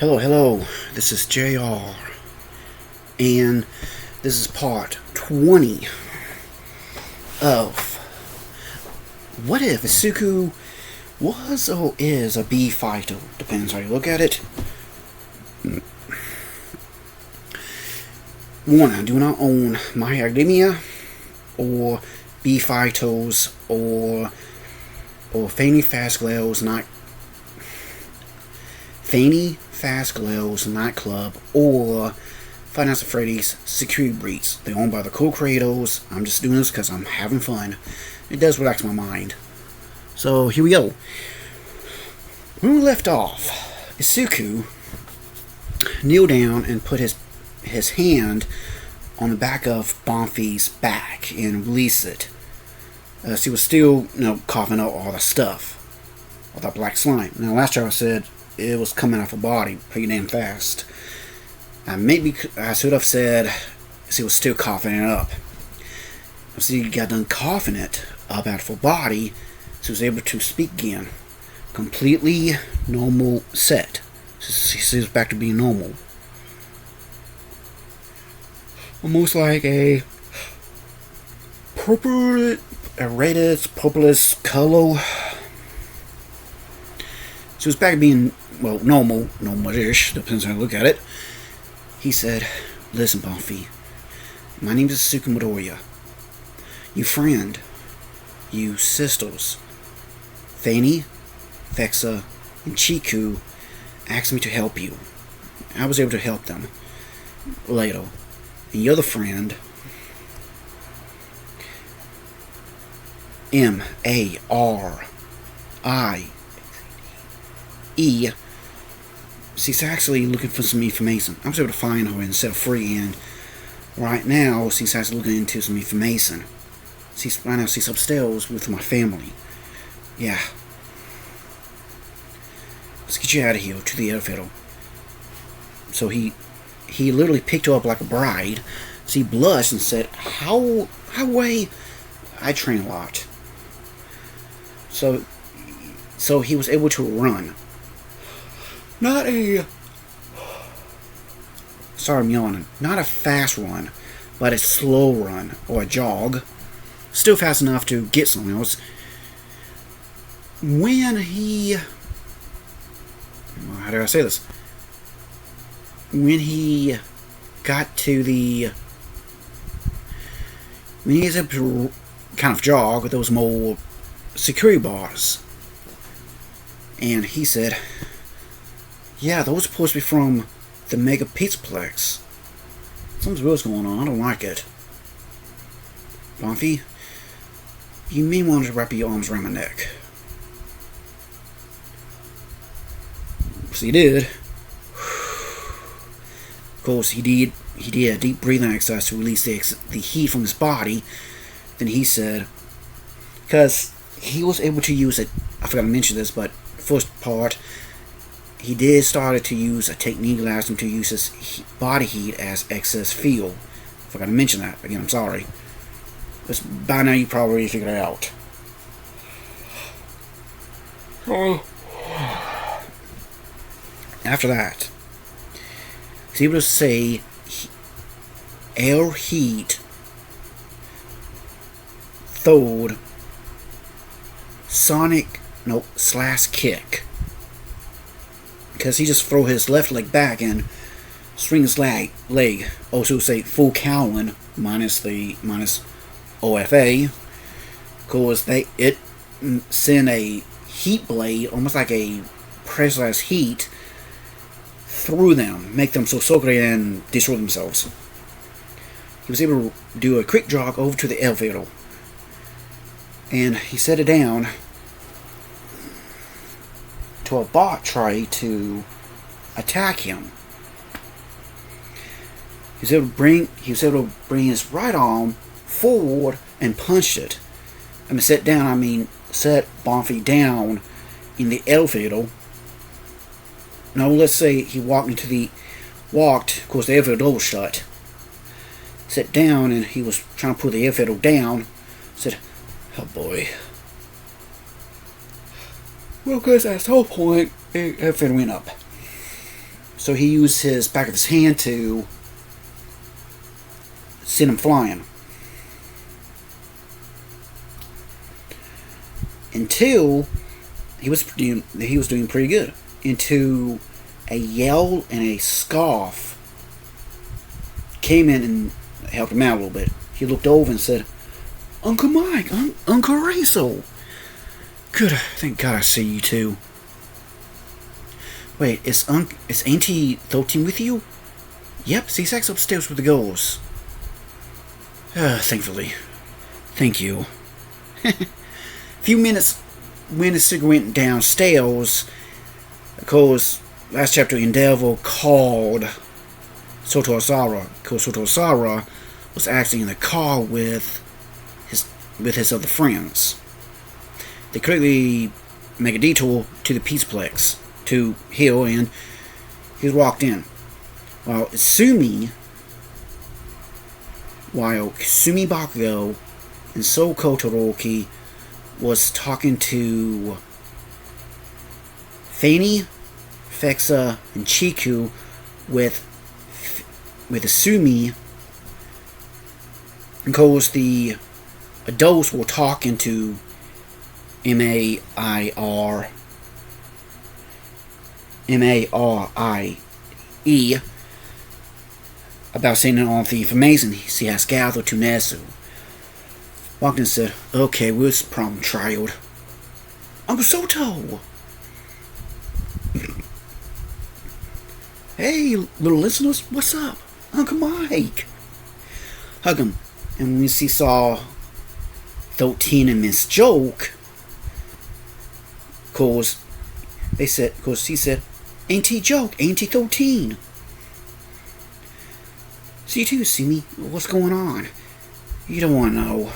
Hello, this is JR, and this is part 20 of What If Izuku Was or Is a Bee Fighter? Depends how you look at it. One, I do not own My Academia, or Bee Fighters, or Fanny Fazclaire's nightclub, or Five Nights at Freddy's security breach. They're owned by the co-creators. I'm just doing this because I'm having fun. It does relax my mind. So here we go. When we left off, Izuku kneeled down and put his hand on the back of Bonfi's back and released it. She was still, coughing out all the stuff, all that black slime. Now, last time I said it was coming off her body pretty damn fast. Maybe I should have said she was still coughing it up. Once she got done coughing it up out of her body, she was able to speak again. Completely normal set. She was back to being normal. Almost like a purplish color. She was back to being, normal-ish, depends on how you look at it. He said, "Listen, Bonfi, my name is Izuku Midoriya. You friend, you sisters, Fanny, Vexa, and Chiku asked me to help you. I was able to help them later. And your other friend, Marie, she's actually looking for some information. I was able to find her and set her free, and right now she's actually looking into some information. She's upstairs with my family. Yeah. Let's get you out of here to the elevator." So he literally picked her up like a bride. She blushed and said, How way? I train a lot. So he was able to run. Not a... Sorry, I'm yawning. Not a fast run, but a slow run, or a jog. Still fast enough to get something else. When he... How do I say this? When he got to the... When he was able to kind of jog, there was more security bars. And he said, "Yeah, those are supposed to be from the Mega Pizzaplex. Something's real's going on. I don't like it. Bonfi, you may want to wrap your arms around my neck." So he did. Of course, he did a deep breathing exercise to release the heat from his body. Then he said, because he was able to use it, I forgot to mention this, but first part, he did start to use a technique that allows him to use his body heat as excess fuel. Forgot to mention that. Again, I'm sorry. But by now you probably figured it out. After that, he's able to say air heat throwed slash kick. Because he just throw his left leg back and swing his leg. Also say full cowling minus OFA. Because it send a heat blade, almost like a pressurized heat, through them, make them so soaked and destroy themselves. He was able to do a quick jog over to the elevator, and he set it down to a bot tray to attack him. He was able to bring his right arm forward and punched it. Set Bonfi down in the elevator. Now let's say he walked, of course the elevator door was shut. Sat down and he was trying to put the elevator down. Said, "Oh boy." Well, because at some point, everything went up. So he used his back of his hand to send him flying. Until he was doing pretty good. Until a yell and a scoff came in and helped him out a little bit. He looked over and said, "Uncle Mike, Uncle Rachel. Good, thank God I see you too. Wait, is Auntie 13 with you?" "Yep, she's upstairs with the girls." Thankfully. Thank you." A few minutes when the cigarette went downstairs, of course, last chapter Endeavor called Soto Asara, because Soto Asara was actually in the car with his other friends. They quickly make a detour to the Pizzaplex to Hill, and he walked in. While Kasumi Bakugo and Soko Todoroki was talking to Fanny, Fexa, and Chiku with Asumi, because the adults were talking to Marie about sending all the information she has gathered to Nezu. Walked in and said, "Okay, what's the problem, child?" "Uncle Soto!" "Hey, little listeners, what's up? Uncle Mike!" Hug him. And when she saw 13 and Miss Joke, cause she said, "Auntie Joke, Auntie 13. See too, see me? What's going on?" "You don't want to know."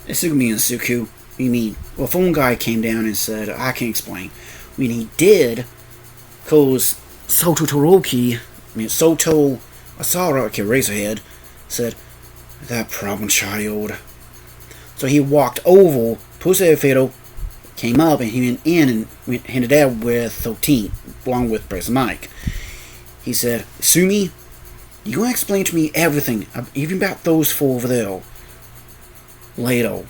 "Isugumi and Suku, you mean?" "Well, phone guy came down and said, I can't explain." When he did, cause Soto Asara, okay, Razorhead, said, "That problem, child." So he walked over, pushed the elevator, came up, and he went in and handed out with 13, along with President Mike. He said, "Sumi, you gonna explain to me everything, even about those four over there. Later.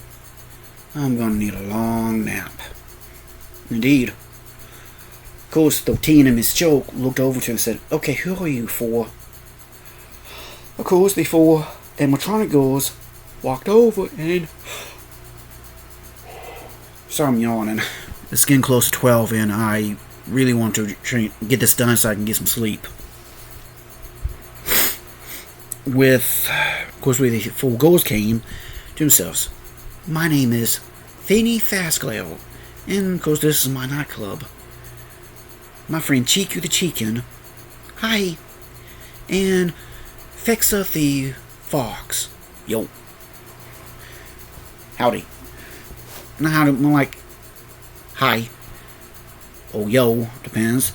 I'm gonna need a long nap." Indeed. Of course, 13 and Miss Joke looked over to him and said, "Okay, who are you for?" Of course, the four animatronic girls walked over and... Sorry, I'm yawning. It's getting close to 12 and I really want to get this done so I can get some sleep. Of course, the four girls came to themselves. "My name is Fanny fazclaire, and of course this is my nightclub. My friend Chiku the Chicken, hi, and Fexa the Fox, yo. Howdy." Not howdy, more like hi, or yo, depends.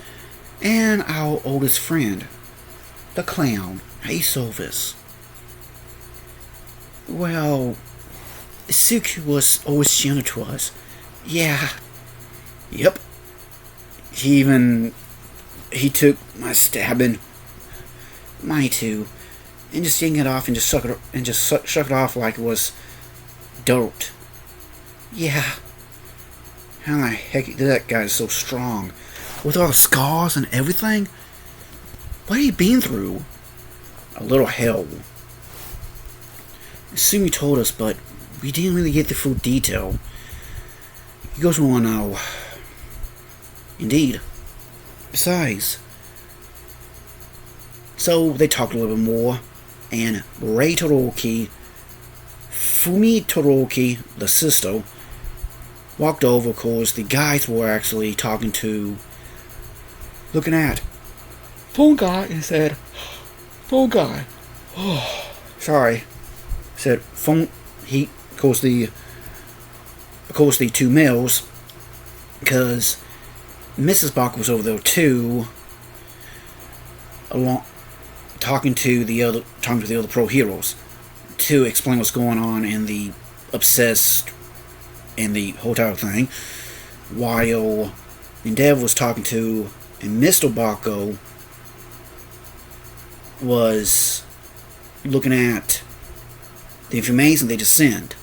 "And our oldest friend, the clown, hey Silvis." "Well, Suki was always gentle to us." "Yeah." "Yep. He took my stabbing." "Mine too. And just yank it off and just shuck it off like it was dirt." "Yeah. How the heck that guy is so strong? With all the scars and everything? What have you been through?" "A little hell." Sumi told us, but we didn't really get the full detail. He goes on now. Indeed. Besides. So they talked a little bit more, and Rei Todoroki, Fumi Todoroki, the sister, walked over because the guys were actually looking at phone guy and said, "Phone guy, oh, sorry," said phone. He, of course the two males, because Mrs. Bach was over there too, talking to the other pro heroes to explain what's going on in the obsessed and the hotel thing, while Endeavor was talking to Mr. Bako was looking at the information they just sent.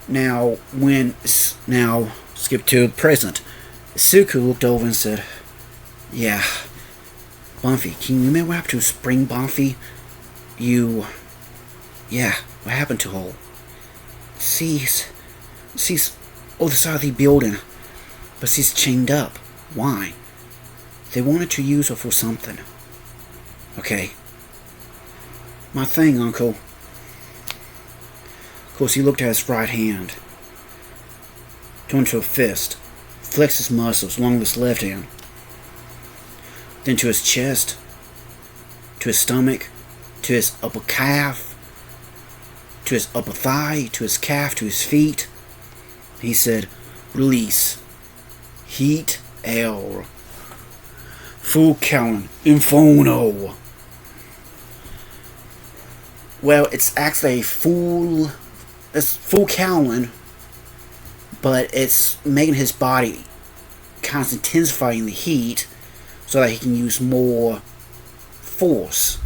Now, skip to the present. Izuku looked over and said, "Yeah, Bumpy, can you remember what happened to Spring Bumpy? What happened to her? She's other side of the building, but she's chained up. Why? They wanted to use her for something. Okay. My thing, Uncle." Of course, he looked at his right hand, turned to a fist, flexed his muscles along with his left hand, then to his chest, to his stomach, to his upper calf, to his upper thigh, to his calf, to his feet. He said, "Release. Heat L. Full Callan Inferno." Well, it's actually full Callan, but it's making his body kind of intensifying the heat so that he can use more force.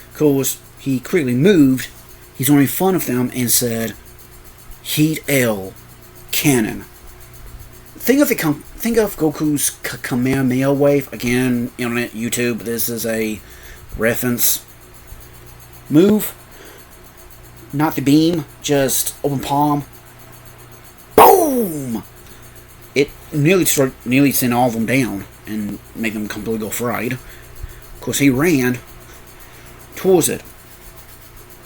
Of course, he quickly moved. He's on in front of them and said, "Heat L. Cannon." Think of Goku's Kamehameha wave. Again, internet, YouTube, this is a reference. Move. Not the beam, just open palm. Boom! It nearly sent all of them down and made them completely go fried. Of course, he ran towards it.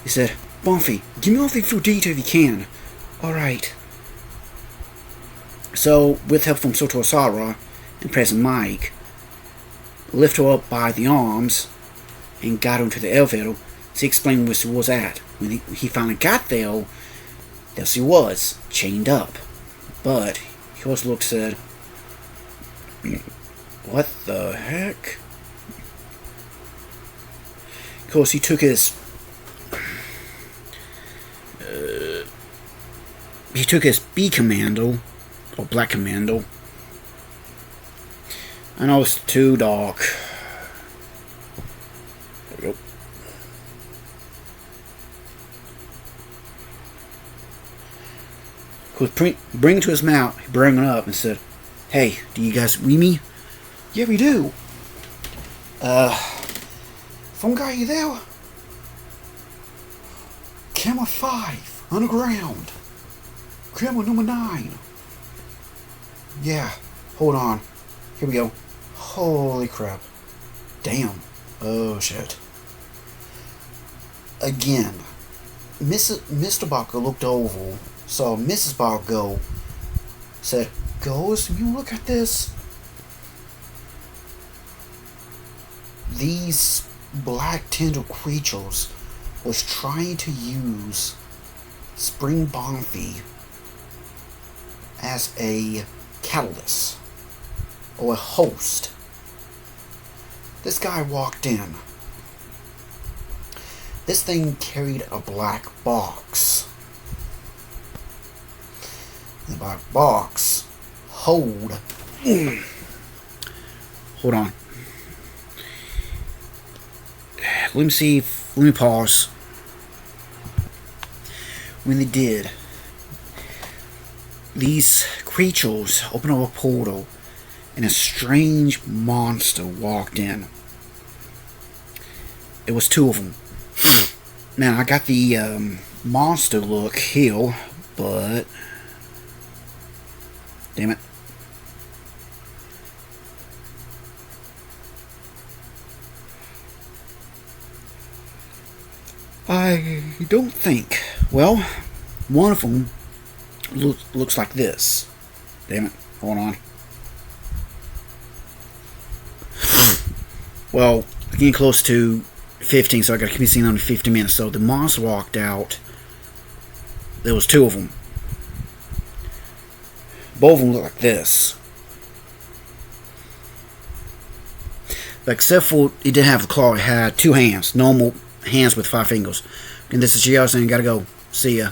He said, "Bumpy, give me all the full detail if you can." "Alright." So, with help from Soto Asara and President Mike, lift her up by the arms and got her into the elevator to explain where she was at. When he finally got there she was, chained up. But he also looked and said, "What the heck?" Of course, he took his B commando, or black commando. I know it's too dark. There we go. Bring it to his mouth. He brought it up and said, "Hey, do you guys read me?" "Yeah, we do." Phone guy, you there? Camera 5, underground. Camera number 9. Yeah, hold on. Here we go. Holy crap. Damn. Oh, shit. Again, Mr. Barker looked over, saw Mrs. Barker go, said, "Ghost, you look at this. These black tentacle creatures was trying to use Spring Bonfi as a catalyst or a host." This guy walked in. This thing carried a black box. The black box hold on. Let me pause. When they did, these creatures opened up a portal and a strange monster walked in. It was 2 of them. Now, I got the monster look here, but damn it. I don't think. Well, one of them looks like this. Damn it. Hold on. Well, getting close to 15, so I gotta keep seeing on 50 minutes. So the monster walked out. There was 2 of them. Both of them look like this. But except for he didn't have a claw, he had 2 hands. Normal hands with 5 fingers. And this is Gio saying, gotta go. See ya.